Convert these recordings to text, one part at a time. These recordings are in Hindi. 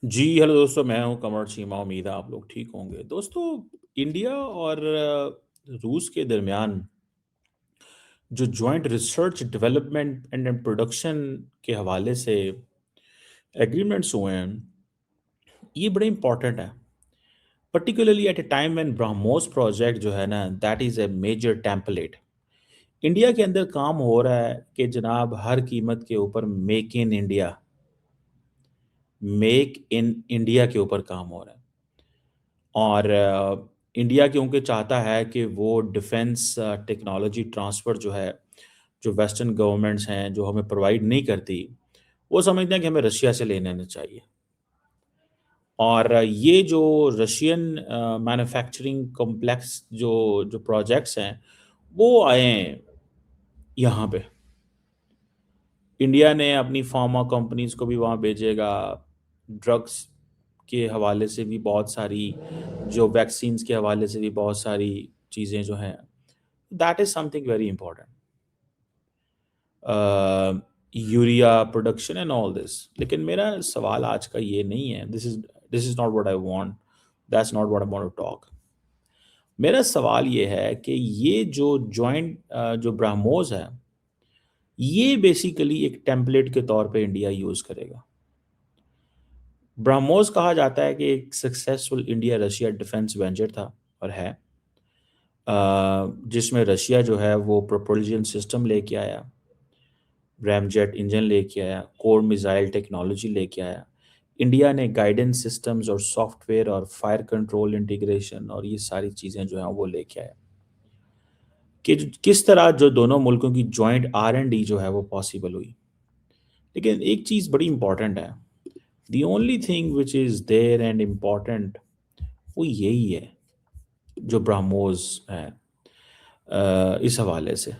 जी, हेलो दोस्तों, मैं हूँ कमर चीमा। उम्मीद है आप लोग ठीक होंगे। दोस्तों, इंडिया और रूस के दरमियान जो joint research development and production के हवाले से एग्रीमेंट्स हुए हैं, ये बड़े इंपॉर्टेंट है। Particularly at a time when BrahMos project जो है ना, that is a major template. India के अंदर काम हो रहा है कि जनाब हर कीमत के ऊपर मेक इन इंडिया के ऊपर काम हो रहा है। और इंडिया क्योंकि चाहता है कि वो डिफेंस टेक्नोलॉजी ट्रांसफ़र जो है, जो वेस्टर्न गवर्नमेंट्स हैं, जो हमें प्रोवाइड नहीं करती, वो समझते हैं कि हमें रशिया से ले लेना चाहिए। और ये जो रशियन मैन्युफैक्चरिंग कॉम्प्लेक्स जो जो प्रोजेक्ट्स हैं, वो आए हैं यहाँ पे। इंडिया ने अपनी फार्मा कंपनीज़ को भी वहाँ भेजेगा, ड्रग्स के हवाले से भी बहुत सारी, जो वैक्सीन्स के हवाले से भी बहुत सारी चीज़ें जो हैं, that is something very important. Urea production and all this. लेकिन मेरा सवाल आज का ये नहीं है, this is not what I want, that's not what I want to talk. मेरा सवाल ये है कि ये जो जॉइंट जो ब्रह्मोस है, ये बेसिकली एक टेम्पलेट के तौर पे इंडिया यूज़ करेगा। ब्रह्मोस कहा जाता है कि एक successful India Russia defence venture था और है, जिसमें रशिया जो है वो प्रोपल्जन सिस्टम लेके आया, रैमजेट इंजन लेके आया, कोर मिसाइल टेक्नोलॉजी लेके आया। इंडिया ने गाइडेंस सिस्टम्स और सॉफ्टवेयर और फायर कंट्रोल इंटीग्रेशन और ये सारी चीज़ें जो हैं वो लेके आया। कि किस तरह जो दोनों मुल्कों की जॉइंट R&D जो है वो पॉसिबल हुई। लेकिन एक चीज़ बड़ी इंपॉर्टेंट है, the only thing which is there and important, वो यही है जो ब्रह्मोस है इस हवाले से।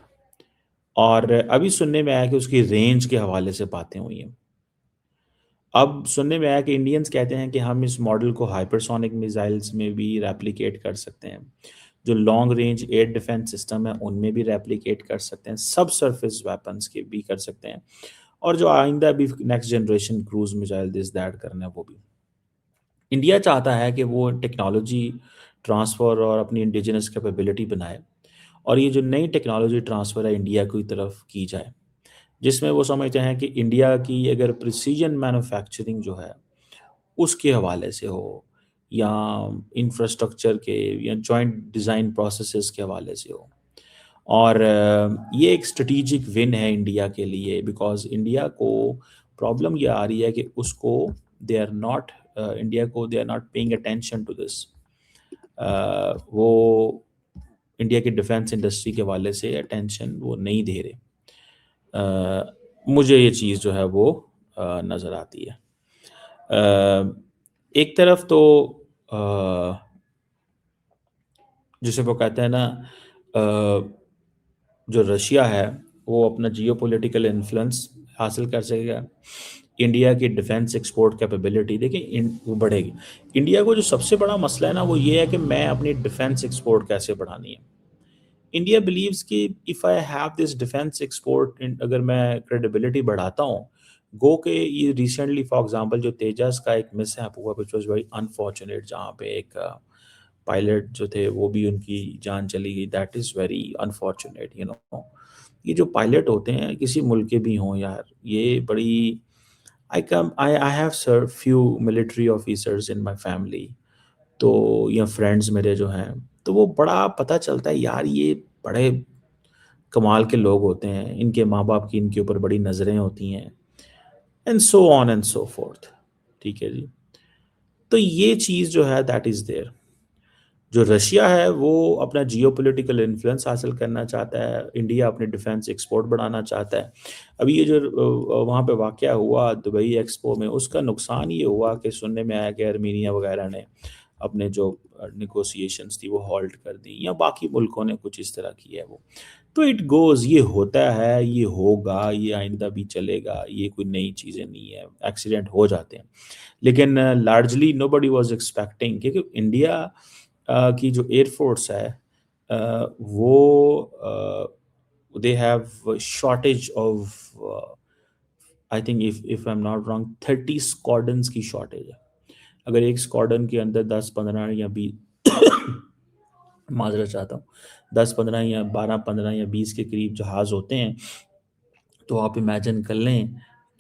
और अभी सुनने में आया कि उसकी रेंज के हवाले से बातें हुई हैं। अब सुनने में आया कि इंडियंस कहते हैं कि हम इस मॉडल को हाइपरसोनिक मिसाइल्स में भी रेप्लिकेट कर सकते हैं, जो long range air defence system है उनमें भी रेप्लिकेट कर सकते हैं, सब सरफेस वेपन्स के भी कर सकते हैं, और जो आइंदा भी next generation cruise missile this that करना है वो भी। इंडिया चाहता है कि वो टेक्नोलॉजी ट्रांसफ़र और अपनी इंडिजिनस कैपेबिलिटी बनाए, और ये जो नई टेक्नोलॉजी ट्रांसफ़र है इंडिया की तरफ की जाए, जिसमें वो समझते हैं कि इंडिया की अगर प्रिसीजन मैन्युफैक्चरिंग जो है उसके हवाले से हो, या इंफ्रास्ट्रक्चर के या जॉइंट डिज़ाइन प्रोसेसेस के हवाले से हो। और ये एक स्ट्रेटेजिक विन है इंडिया के लिए, बिकॉज़ इंडिया को प्रॉब्लम ये आ रही है कि उसको दे आर नॉट इंडिया को they are not paying attention to this. वो इंडिया की डिफेंस इंडस्ट्री के हवाले से अटेंशन वो नहीं दे रहे। मुझे ये चीज़ जो है वो नज़र आती है। एक तरफ तो अ, जिसे वो कहते हैं ना, जो रशिया है वो अपना जियोपॉलिटिकल इन्फ्लुएंस हासिल कर सकेगा। इंडिया की डिफेंस एक्सपोर्ट कैपेबिलिटी देखिए वो बढ़ेगी। इंडिया को जो सबसे बड़ा मसला है ना वो ये है कि मैं अपनी डिफेंस एक्सपोर्ट कैसे बढ़ानी है। इंडिया बिलीव्स कि if I have this defence export, अगर मैं क्रेडिबिलिटी बढ़ाता हूँ, गो के ये रिसेंटली फॉर एग्जांपल जो तेजस का एक मिसहैप हुआ व्हिच वाज वेरी अनफॉर्चुनेट, जहाँ पे एक पायलट जो थे वो भी उनकी जान चली गई, that is very unfortunate you know. ये जो पायलट होते हैं किसी मुल्क के भी हों यार, ये बड़ी, I have serve few military officers in my family, तो या फ्रेंड्स मेरे जो हैं, तो वो बड़ा पता चलता है यार, ये बड़े कमाल के लोग होते हैं, इनके माँ-बाप की इनके ऊपर बड़ी नज़रें होती हैं, and so on and so fourth. ठीक है जी। तो ये चीज़ जो है दैट इज़ देयर। जो रशिया है वो अपना जियोपॉलिटिकल इन्फ्लुएंस हासिल करना चाहता है, इंडिया अपने डिफेंस एक्सपोर्ट बढ़ाना चाहता है। अभी ये जो वहाँ पे वाक़या हुआ दुबई एक्सपो में, उसका नुकसान ये हुआ कि सुनने में आया कि आर्मीनिया वगैरह ने अपने जो नेगोशिएशंस थी वो हॉल्ट कर दी, या बाकी मुल्कों ने कुछ इस तरह किया है वो। तो इट गोज़, ये होता है, ये होगा, ये आइंदा भी चलेगा, ये कोई नई चीज़ें नहीं है, एक्सीडेंट हो जाते हैं। लेकिन लार्जली नोबडी वाज़ एक्सपेक्टिंग, क्योंकि इंडिया की जो एयर फोर्स है, वो they have shortage of, I think if I am not wrong 30 squadrons की शॉर्टेज है। अगर एक स्क्वाड्रन के अंदर 10-15 या 20 माजरा चाहता हूँ, 10-15 या 12-15 या 20 के करीब जहाज़ होते हैं, तो आप इमेजिन कर लें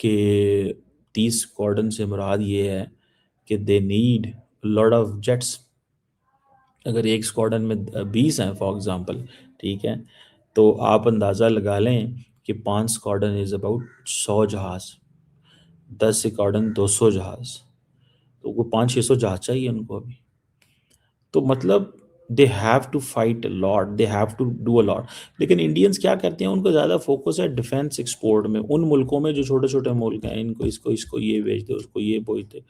कि 30 स्क्वाड्रन से मुराद ये है कि they need lot of jets. अगर एक स्क्वाड्रन में 20 हैं फॉर एग्जांपल, ठीक है, तो आप अंदाज़ा लगा लें कि 5 स्क्वाड्रन इज़ अबाउट 100 जहाज़, 10 स्क्वाड्रन 200 जहाज़, तो वो 500-600 जहाज़ चाहिए उनको अभी। तो मतलब they have to fight a lot, they have to do a lot. लेकिन इंडियंस क्या करते हैं, उनका ज़्यादा फोकस है डिफेंस एक्सपोर्ट में। उन मुल्कों में जो छोटे छोटे मुल्क हैं, इनको इसको इसको ये बेच दे, उसको ये बेच दे,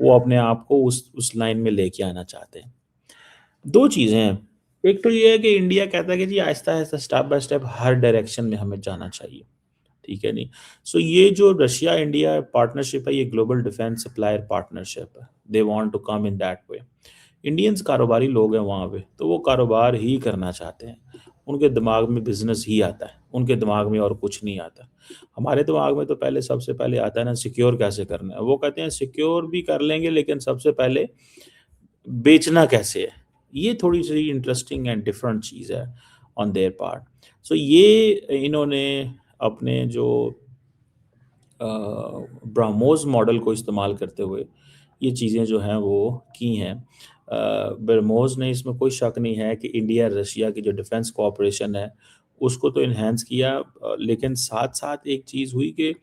वो अपने आप को उस लाइन में लेके आना चाहते हैं। दो चीज़ें हैं, एक तो ये है कि इंडिया कहता है कि जी Aahista Aahista step by step her direction में हमें जाना चाहिए, ठीक है नहीं। सो ये जो रशिया इंडिया पार्टनरशिप है, ये ग्लोबल डिफेंस सप्लायर पार्टनरशिप है, they want to come in that way. Indians कारोबारी लोग हैं वहाँ पे, तो वो कारोबार ही करना चाहते हैं, उनके दिमाग में बिजनेस ही आता है, उनके दिमाग में और कुछ नहीं आता। हमारे दिमाग में तो पहले सबसे पहले आता है ना सिक्योर कैसे करना है, वो कहते हैं सिक्योर भी कर लेंगे लेकिन सबसे पहले बेचना कैसे है। ये थोड़ी सी इंटरेस्टिंग एंड डिफरेंट चीज़ है ऑन देयर पार्ट। सो ये इन्होंने अपने जो ब्रह्मोस मॉडल को इस्तेमाल करते हुए ये चीज़ें जो हैं वो की हैं। ब्रह्मोस ने, इसमें कोई शक नहीं है कि इंडिया रशिया की जो डिफेंस कोऑपरेशन है उसको तो इन्हेंस किया, लेकिन साथ साथ एक चीज़ हुई कि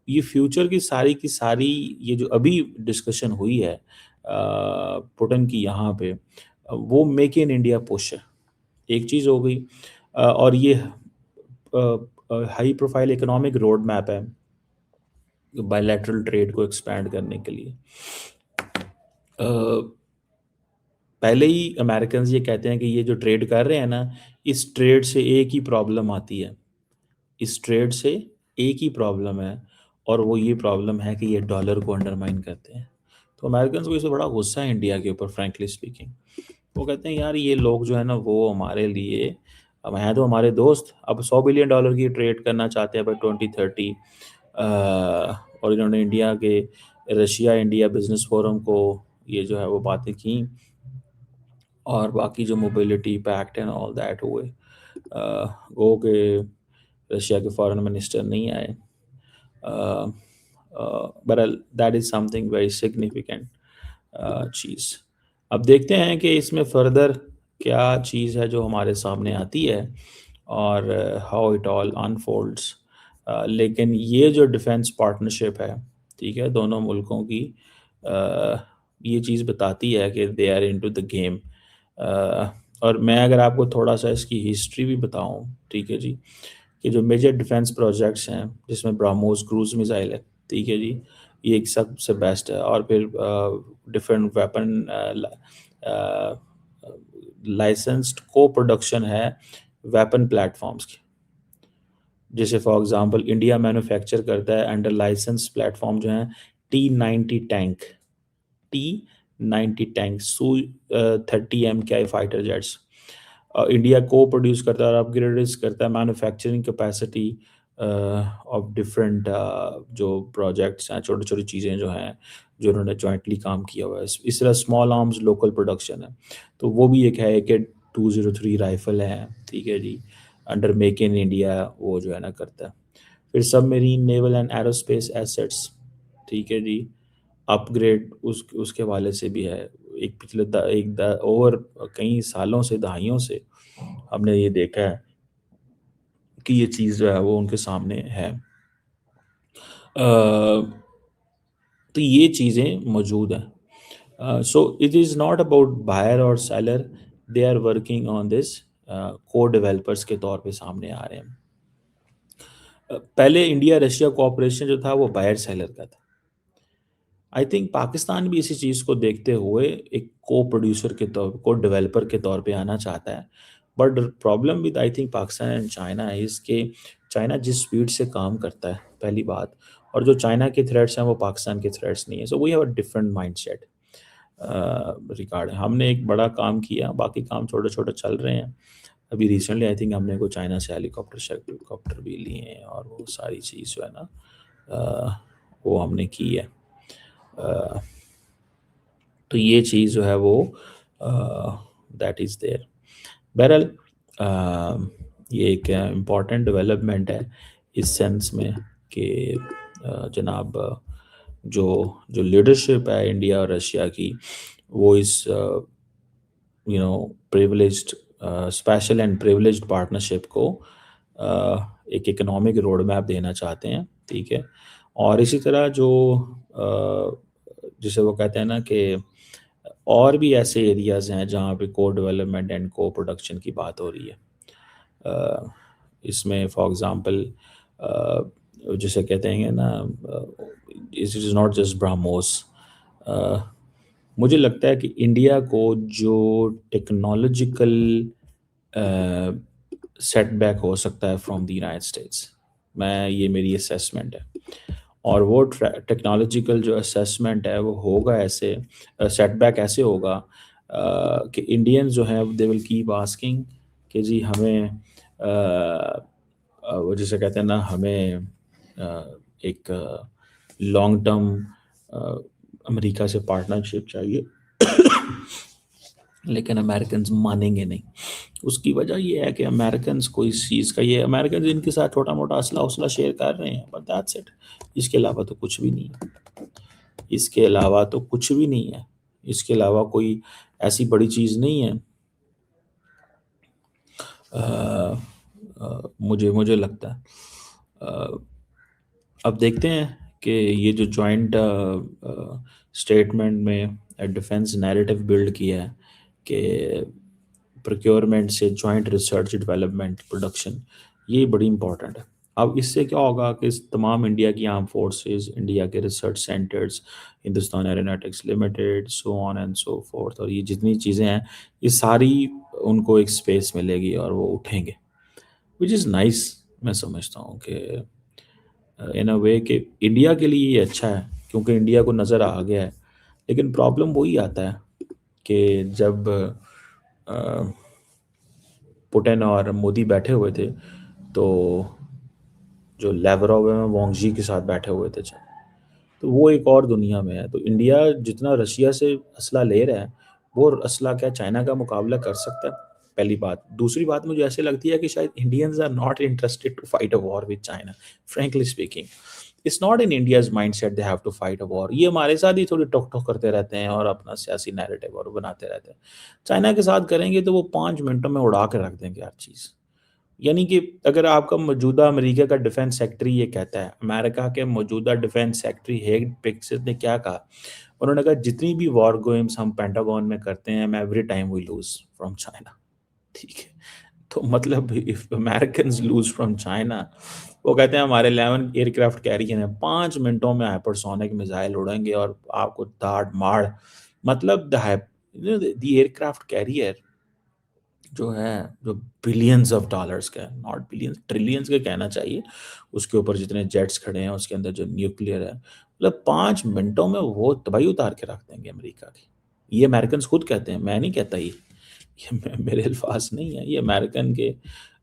ये फ्यूचर की सारी ये जो अभी डिस्कशन हुई है पुतिन की यहाँ पे, वो मेक इन इंडिया पुश है, एक चीज़ हो गई। और ये high profile economic road map है बायलैटरल ट्रेड को एक्सपैंड करने के लिए। अ, पहले ही अमेरिकन ये कहते हैं कि ये जो ट्रेड कर रहे हैं ना, इस ट्रेड से एक ही प्रॉब्लम आती है, इस ट्रेड से एक ही प्रॉब्लम है, और वो ये प्रॉब्लम है कि ये डॉलर को अंडरमाइन करते हैं। तो अमेरिकन को इससे बड़ा गुस्सा है इंडिया के ऊपर, फ्रैंकली स्पीकिंग। वो कहते हैं यार ये लोग जो है ना वो हमारे लिए, अब हैं तो हमारे दोस्त, अब $100 बिलियन की ट्रेड करना चाहते हैं बाई 2030। और इन्होंने इंडिया के रशिया इंडिया बिजनेस फोरम को ये जो है वो बातें की, और बाकी जो mobility pact and all that हुए, वो के रशिया के फॉरेन मिनिस्टर नहीं आए, but that is something very significant चीज़। अब देखते हैं कि इसमें फर्दर क्या चीज़ है जो हमारे सामने आती है, और हाउ इट ऑल अनफोल्ड्स। लेकिन ये जो डिफेंस पार्टनरशिप है, ठीक है, दोनों मुल्कों की, ये चीज़ बताती है कि they are into the game. और मैं अगर आपको थोड़ा सा इसकी हिस्ट्री भी बताऊं, ठीक है जी, कि जो मेजर डिफेंस प्रोजेक्ट्स हैं जिसमें ब्राह्मोस क्रूज मिसाइल है, ठीक है जी, ये एक सबसे बेस्ट है। और फिर डिफरेंट वेपन लाइसेंस्ड को प्रोडक्शन है वेपन प्लेटफॉर्म्स की, जैसे फॉर एग्जांपल इंडिया मैन्युफैक्चर करता है अंडर लाइसेंस प्लेटफॉर्म जो हैं T-90 टैंक, T-90 टैंक, सू 30 MKI फाइटर जेट्स। इंडिया को प्रोड्यूस करता है और अपग्रेड करता है मैन्युफैक्चरिंग कैपेसिटी ऑफ डिफरेंट जो प्रोजेक्ट्स हैं, छोटी छोटी चीज़ें जो हैं जो उन्होंने जॉइंटली काम किया हुआ है। इस तरह स्मॉल आर्म्स लोकल प्रोडक्शन है, तो वो भी एक है कि 203 राइफल है, ठीक है जी, अंडर मेक इन इंडिया वो जो है ना करता है। फिर submarine naval and aerospace assets, ठीक है जी, अपग्रेड उसके हवाले से भी है। एक पिछले ओवर कई सालों से, दहाइयों से हमने ये देखा है कि ये चीज़ जो है वो उनके सामने है। तो ये चीज़ें मौजूद हैं। So it is not about buyer और seller, they are working on this, को डेवलपर्स के तौर पे सामने आ रहे हैं। पहले इंडिया रशिया कोऑपरेशन जो था वो बायर सेलर का था। आई थिंक पाकिस्तान भी इसी चीज़ को देखते हुए एक को प्रोड्यूसर के तौर, को डेवलपर के तौर पे आना चाहता है। But problem with I think Pakistan and China is के चाइना जिस स्पीड से काम करता है, पहली बात, और जो चाइना के थ्रेट्स हैं वो पाकिस्तान के थ्रेट्स नहीं है। So we have a different mindset regard. हमने एक बड़ा काम किया, बाकी काम छोटे छोटे चल रहे हैं। अभी रिसेंटली आई थिंक हमने को चाइना से हेलीकॉप्टर भी लिए हैं, और वो सारी चीज़ जो है ना वो हमने की है। तो ये चीज़ जो है वो दैट इज़ देयर। बहरहाल ये एक इम्पॉर्टेंट डेवलपमेंट है इस सेंस में कि जनाब जो जो लीडरशिप है इंडिया और रशिया की, वो इस privileged special and privileged partnership को एक इकोनॉमिक रोड मैप देना चाहते हैं, ठीक है। और इसी तरह जो जिसे वो कहते हैं ना कि और भी ऐसे एरियाज़ हैं जहाँ पे को डेवलपमेंट एंड को प्रोडक्शन की बात हो रही है। इसमें फॉर एग्ज़ाम्पल जिसे कहते हैं ना, it is not just BrahMos. मुझे लगता है कि इंडिया को जो टेक्नोलॉजिकल सेटबैक हो सकता है फ्रॉम द यूनाइटेड स्टेट्स, मैं ये मेरी असेसमेंट है। और वो टेक्नोलॉजिकल जो असेसमेंट है वो होगा ऐसे, सेटबैक ऐसे होगा कि इंडियंस जो हैं दे विल कीप आस्किंग कि जी हमें वो जिसे कहते हैं ना, हमें एक लॉन्ग टर्म अमेरिका से पार्टनरशिप चाहिए लेकिन अमेरिकन मानेंगे नहीं। उसकी वजह ये है कि अमेरिकन को इस चीज़ का, ये अमेरिकन इनके साथ छोटा मोटा असला उसला शेयर कर रहे हैं, बट दैट्स इट। इसके अलावा तो कुछ भी नहीं है, इसके अलावा तो कुछ भी नहीं है, इसके अलावा कोई ऐसी बड़ी चीज़ नहीं है। मुझे मुझे लगता है अब देखते हैं कि ये जो जॉइंट स्टेटमेंट में डिफेंस नैरेटिव बिल्ड किया है कि प्रोक्योरमेंट से जॉइंट रिसर्च डेवलपमेंट प्रोडक्शन, ये बड़ी इंपॉर्टेंट है। अब इससे क्या होगा कि तमाम इंडिया की आर्म फोर्सेस, इंडिया के research centres, Hindustan aeronautics limited, so on and so fourth, और ये जितनी चीज़ें हैं ये सारी उनको एक स्पेस मिलेगी और वो उठेंगे, विच इज़ नाइस। मैं समझता हूँ कि इन अ वे कि इंडिया के लिए ये अच्छा है क्योंकि इंडिया को नज़र आ गया है। लेकिन प्रॉब्लम वही आता है कि जब पुतिन और मोदी बैठे हुए थे तो जो लेवरोव है वांगजी के साथ बैठे हुए थे, तो वो एक और दुनिया में है। तो इंडिया जितना रशिया से असला ले रहा है, वो असला क्या चाइना का मुकाबला कर सकता है? पहली बात। दूसरी बात मुझे ऐसे लगती है कि शायद Indians are not interested to fight a war with China, frankly speaking. It's not in India's mindset they have to fight a war. ये हमारे साथ ही थोड़ी टोक टोक करते रहते हैं और अपना सियासी नैरेटिव और बनाते रहते हैं। चाइना के साथ करेंगे तो वो 5 मिनटों में उड़ा के रख देंगे हर चीज़। यानी कि अगर आपका मौजूदा अमेरिका का डिफेंस सेक्रेटरी ये कहता है, अमेरिका के मौजूदा डिफेंस सेक्रेटरी हेग पिक्सेस ने क्या कहा? उन्होंने कहा जितनी भी वॉर गेम्स हम पेंटागन में करते हैं, every time we lose from China. ठीक है, तो मतलब if American lose from China, वो कहते हैं हमारे 11 एयरक्राफ्ट कैरियर हैं, 5 मिनटों में हाइपरसोनिक मिसाइल उड़ेंगे और आपको दाड़ माड़, मतलब द एयरक्राफ्ट कैरियर जो है, जो बिलियंस ऑफ डॉलर्स का है, नॉट बिलियंस, ट्रिलियंस के कहना चाहिए, उसके ऊपर जितने जेट्स खड़े हैं, उसके अंदर जो न्यूक्लियर है, मतलब 5 मिनटों में वो तबाही उतार के रख देंगे अमेरिका की। ये अमेरिकन खुद कहते हैं, मैं नहीं कहता। ये मेरे अल्फाज नहीं है, ये अमेरिकन के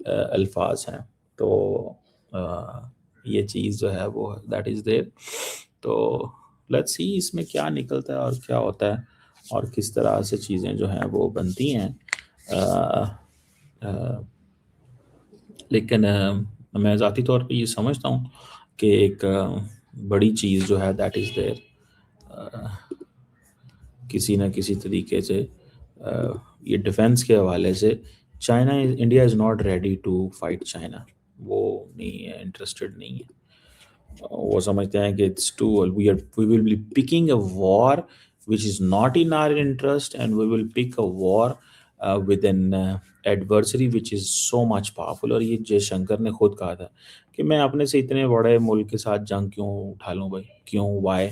अल्फाज हैं। तो ये चीज़ जो है वो दैट इज़ देयर। तो लेट्स सी इसमें क्या निकलता है और क्या होता है और किस तरह से चीज़ें जो हैं वो बनती हैं। अ, अ, लेकिन मैं ज़ाती तौर पे ये समझता हूँ कि एक बड़ी चीज़ जो है दैट इज़ देयर, किसी न किसी तरीके से ये डिफेंस के हवाले से China, India is not ready to fight China. वो नहीं है, इंटरेस्टेड नहीं है। वो समझते हैं कि it's to, we will be picking a war which is not in our interest and we will pick a war with an adversary which is so much powerful. और ये जयशंकर ने खुद कहा था कि मैं अपने से इतने बड़े मुल्क के साथ जंग क्यों उठा लूँ भाई, क्यों, वाई,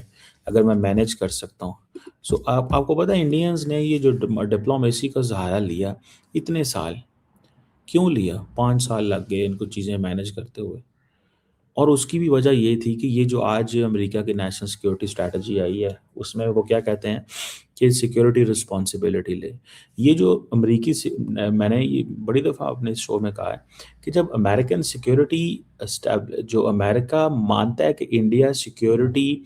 अगर मैं मैनेज कर सकता हूँ। सो आपको पता है इंडियंस ने ये जो डिप्लोमेसी का सहारा लिया इतने साल, क्यों लिया? 5 साल लग गए इनको चीज़ें मैनेज करते हुए। और उसकी भी वजह ये थी कि ये जो आज अमेरिका की नेशनल सिक्योरिटी स्ट्रैटेजी आई है, उसमें वो क्या कहते हैं कि सिक्योरिटी रिस्पॉन्सिबिलिटी ले। ये जो अमेरिकी मैंने ये बड़ी दफ़ा अपने शो में कहा है कि जब अमेरिकन सिक्योरिटी जो अमेरिका मानता है कि इंडिया सिक्योरिटी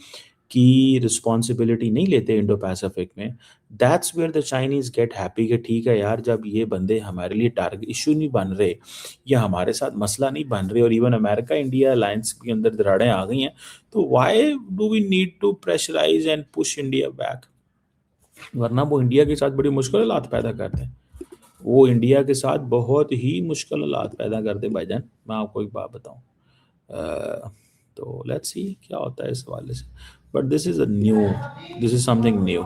की रिस्पॉन्सिबिलिटी नहीं लेते इंडो पैसिफिक में, that's where the Chinese get happy कि ठीक है यार, जब ये बंदे हमारे लिए टारगेट इशू नहीं बन रहे या हमारे साथ मसला नहीं बन रहे और इवन अमेरिका इंडिया अलायंस के अंदर दरारें आ गई हैं, तो why do we need to pressurise and push India back? वरना वो इंडिया के साथ बड़ी मुश्किल हालात पैदा करते हैं, वो इंडिया के साथ बहुत ही मुश्किल हालात पैदा करते हैं भाईजान। मैं आपको एक बात बताऊं, तो लेट्स सी क्या होता है इस हवाले से, but this is something new.